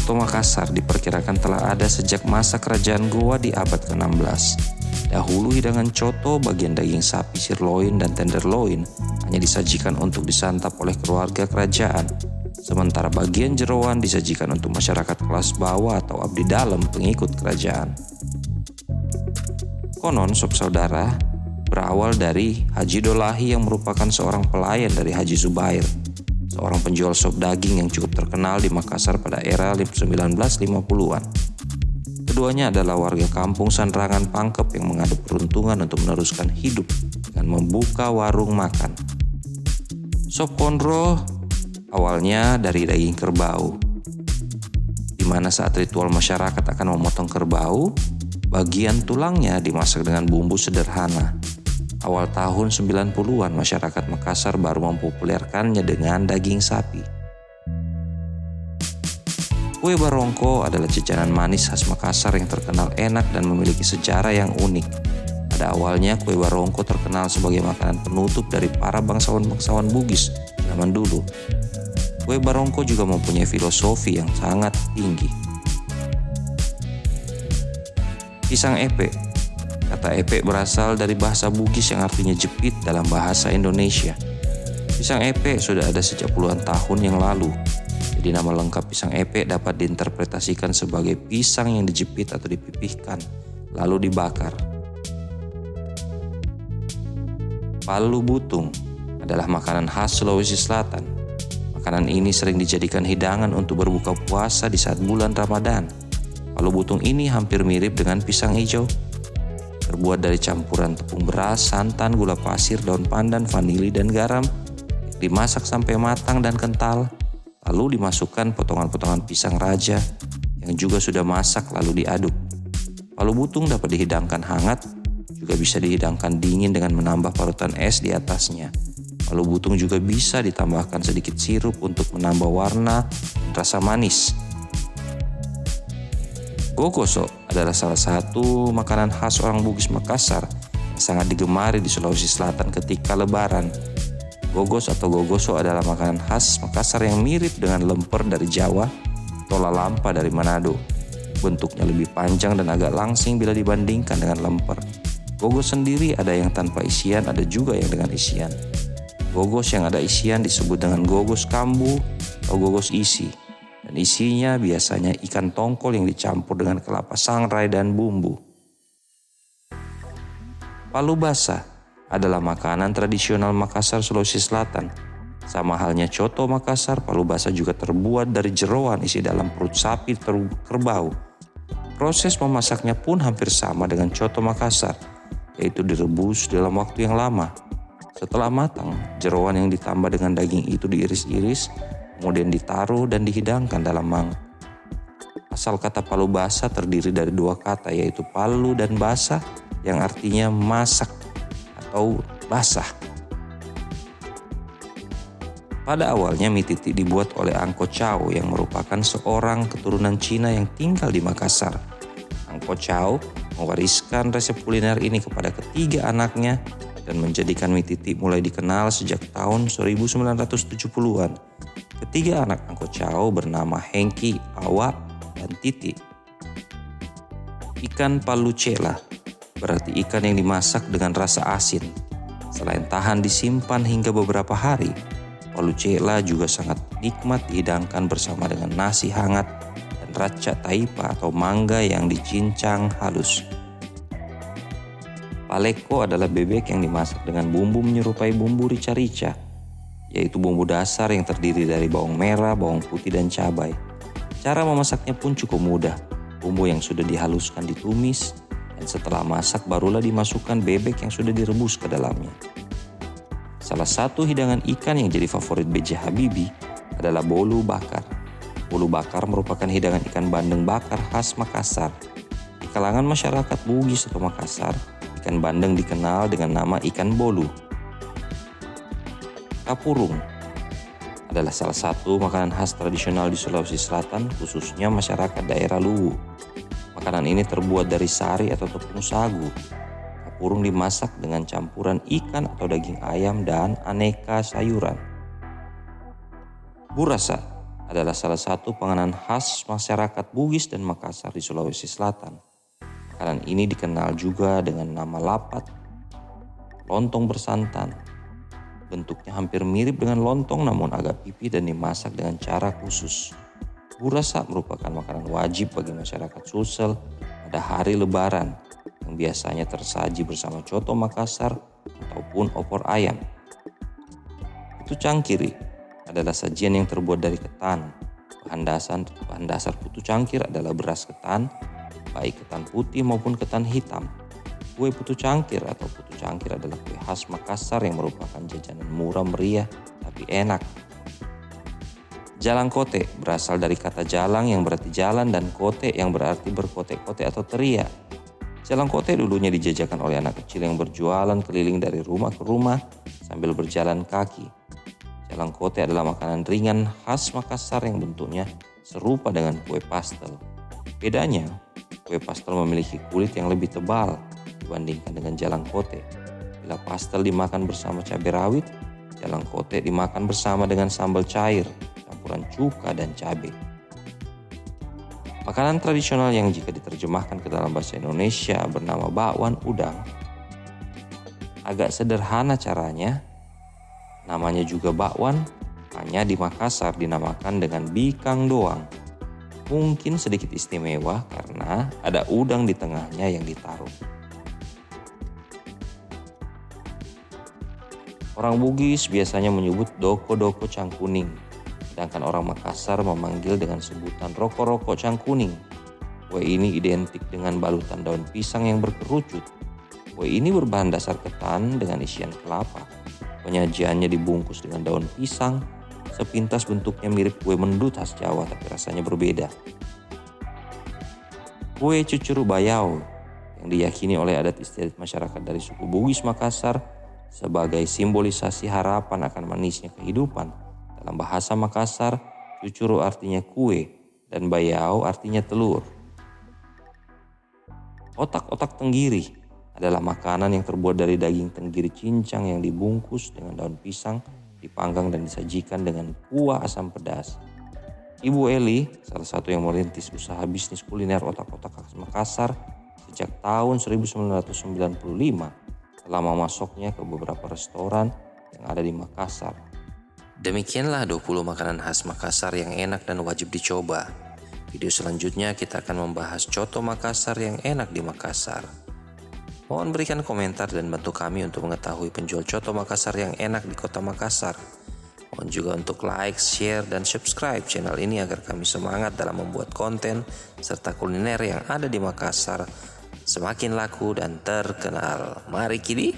Coto Makassar diperkirakan telah ada sejak masa kerajaan Goa di abad ke-16. Dahulu hidangan coto bagian daging sapi sirloin dan tenderloin hanya disajikan untuk disantap oleh keluarga kerajaan. Sementara bagian jeroan disajikan untuk masyarakat kelas bawah atau abdi dalam pengikut kerajaan. Konon sop saudara berawal dari Haji Dolahi yang merupakan seorang pelayan dari Haji Zubair, seorang penjual sop daging yang cukup terkenal di Makassar pada era 1950-an. Keduanya adalah warga kampung Sanrangan Pangkep yang mengadu peruntungan untuk meneruskan hidup dengan membuka warung makan. Sop konro awalnya dari daging kerbau, di mana saat ritual masyarakat akan memotong kerbau, bagian tulangnya dimasak dengan bumbu sederhana. Awal tahun 90-an masyarakat Makassar baru mempopulerkannya dengan daging sapi. Kue barongko adalah jajanan manis khas Makassar yang terkenal enak dan memiliki sejarah yang unik. Pada awalnya kue barongko terkenal sebagai makanan penutup dari para bangsawan-bangsawan Bugis zaman dulu. Kue barongko juga mempunyai filosofi yang sangat tinggi. Pisang epek. Kata epek berasal dari bahasa Bugis yang artinya jepit dalam bahasa Indonesia. Pisang epek sudah ada sejak puluhan tahun yang lalu. Jadi nama lengkap pisang epek dapat diinterpretasikan sebagai pisang yang dijepit atau dipipihkan, lalu dibakar. Palu butung adalah makanan khas Sulawesi Selatan. Makanan ini sering dijadikan hidangan untuk berbuka puasa di saat bulan Ramadan. Palu butung ini hampir mirip dengan pisang hijau. Terbuat dari campuran tepung beras, santan, gula pasir, daun pandan, vanili, dan garam. Dimasak sampai matang dan kental, lalu dimasukkan potongan-potongan pisang raja yang juga sudah masak lalu diaduk. Palu butung dapat dihidangkan hangat, juga bisa dihidangkan dingin dengan menambah parutan es di atasnya. Palu butung juga bisa ditambahkan sedikit sirup untuk menambah warna dan rasa manis. Gogoso adalah salah satu makanan khas orang Bugis Makassar yang sangat digemari di Sulawesi Selatan ketika Lebaran. Gogos atau gogoso adalah makanan khas Makassar yang mirip dengan lemper dari Jawa atau lalampa dari Manado. Bentuknya lebih panjang dan agak langsing bila dibandingkan dengan lemper. Gogos sendiri ada yang tanpa isian, ada juga yang dengan isian. Gogos yang ada isian disebut dengan gogos kambu atau gogos isi. Dan isinya biasanya ikan tongkol yang dicampur dengan kelapa sangrai dan bumbu. Palu basah adalah makanan tradisional Makassar, Sulawesi Selatan. Sama halnya coto Makassar, palu basah juga terbuat dari jeroan isi dalam perut sapi kerbau. Proses memasaknya pun hampir sama dengan coto Makassar, yaitu direbus dalam waktu yang lama. Setelah matang, jeroan yang ditambah dengan daging itu diiris-iris, kemudian ditaruh dan dihidangkan dalam mangkok. Asal kata palu basah terdiri dari dua kata, yaitu palu dan basah, yang artinya masak atau basah. Pada awalnya mie titik dibuat oleh Angko Chow yang merupakan seorang keturunan Cina yang tinggal di Makassar. Angko Chow mewariskan resep kuliner ini kepada ketiga anaknya dan menjadikan mie titik mulai dikenal sejak tahun 1970-an. Ketiga anak Angko Chow bernama Hengki, Awa, dan Titi. Ikan palucela berarti ikan yang dimasak dengan rasa asin. Selain tahan disimpan hingga beberapa hari, palucela juga sangat nikmat dihidangkan bersama dengan nasi hangat dan raca taipa atau mangga yang dicincang halus. Paleko adalah bebek yang dimasak dengan bumbu menyerupai bumbu rica-rica, yaitu bumbu dasar yang terdiri dari bawang merah, bawang putih, dan cabai. Cara memasaknya pun cukup mudah. Bumbu yang sudah dihaluskan ditumis, dan setelah masak barulah dimasukkan bebek yang sudah direbus ke dalamnya. Salah satu hidangan ikan yang jadi favorit B.J. Habibie adalah bolu bakar. Bolu bakar merupakan hidangan ikan bandeng bakar khas Makassar. Di kalangan masyarakat Bugis atau Makassar, ikan bandeng dikenal dengan nama ikan bolu. Kapurung adalah salah satu makanan khas tradisional di Sulawesi Selatan, khususnya masyarakat daerah Luwu. Makanan ini terbuat dari sari atau tepung sagu. Kapurung dimasak dengan campuran ikan atau daging ayam dan aneka sayuran. Burasa adalah salah satu panganan khas masyarakat Bugis dan Makassar di Sulawesi Selatan. Makanan ini dikenal juga dengan nama lapat, lontong bersantan. Bentuknya hampir mirip dengan lontong namun agak pipih dan dimasak dengan cara khusus. Burasa merupakan makanan wajib bagi masyarakat Sulsel pada hari Lebaran yang biasanya tersaji bersama coto Makassar ataupun opor ayam. Putu cangkir adalah sajian yang terbuat dari ketan. Bahan dasar putu cangkir adalah beras ketan, baik ketan putih maupun ketan hitam. Kue putu cangkir atau putu cangkir adalah kue khas Makassar yang merupakan jajanan murah meriah tapi enak. Jalang kote berasal dari kata jalang yang berarti jalan dan kote yang berarti berkote-kote atau teriak. Jalang kote dulunya dijajakan oleh anak kecil yang berjualan keliling dari rumah ke rumah sambil berjalan kaki. Jalang kote adalah makanan ringan khas Makassar yang bentuknya serupa dengan kue pastel. Bedanya, kue pastel memiliki kulit yang lebih tebal dibandingkan dengan jalang kote. Bila pastel dimakan bersama cabai rawit, jalang kote dimakan bersama dengan sambal cair, campuran cuka dan cabai. Makanan tradisional yang jika diterjemahkan ke dalam bahasa Indonesia bernama bakwan udang. Agak sederhana caranya, namanya juga bakwan, hanya di Makassar dinamakan dengan bikang doang. Mungkin sedikit istimewa karena ada udang di tengahnya yang ditaruh. Orang Bugis biasanya menyebut doko-doko cangkuning, sedangkan orang Makassar memanggil dengan sebutan roko-roko cangkuning. Kue ini identik dengan balutan daun pisang yang berkerucut. Kue ini berbahan dasar ketan dengan isian kelapa. Penyajiannya dibungkus dengan daun pisang. Sepintas bentuknya mirip kue mendut khas Jawa tapi rasanya berbeda. Kue cucuru bayau yang diyakini oleh adat istiadat masyarakat dari suku Bugis Makassar sebagai simbolisasi harapan akan manisnya kehidupan. Dalam bahasa Makassar, cucuru artinya kue dan bayau artinya telur. Otak-otak tenggiri adalah makanan yang terbuat dari daging tenggiri cincang yang dibungkus dengan daun pisang, dipanggang dan disajikan dengan kuah asam pedas. Ibu Eli, salah satu yang merintis usaha bisnis kuliner otak-otak khas Makassar sejak tahun 1995, telah memasoknya ke beberapa restoran yang ada di Makassar. Demikianlah 20 makanan khas Makassar yang enak dan wajib dicoba. Video selanjutnya kita akan membahas coto Makassar yang enak di Makassar. Mohon berikan komentar dan bantu kami untuk mengetahui penjual coto Makassar yang enak di kota Makassar. Mohon juga untuk like, share, dan subscribe channel ini agar kami semangat dalam membuat konten serta kuliner yang ada di Makassar semakin laku dan terkenal. Mari kini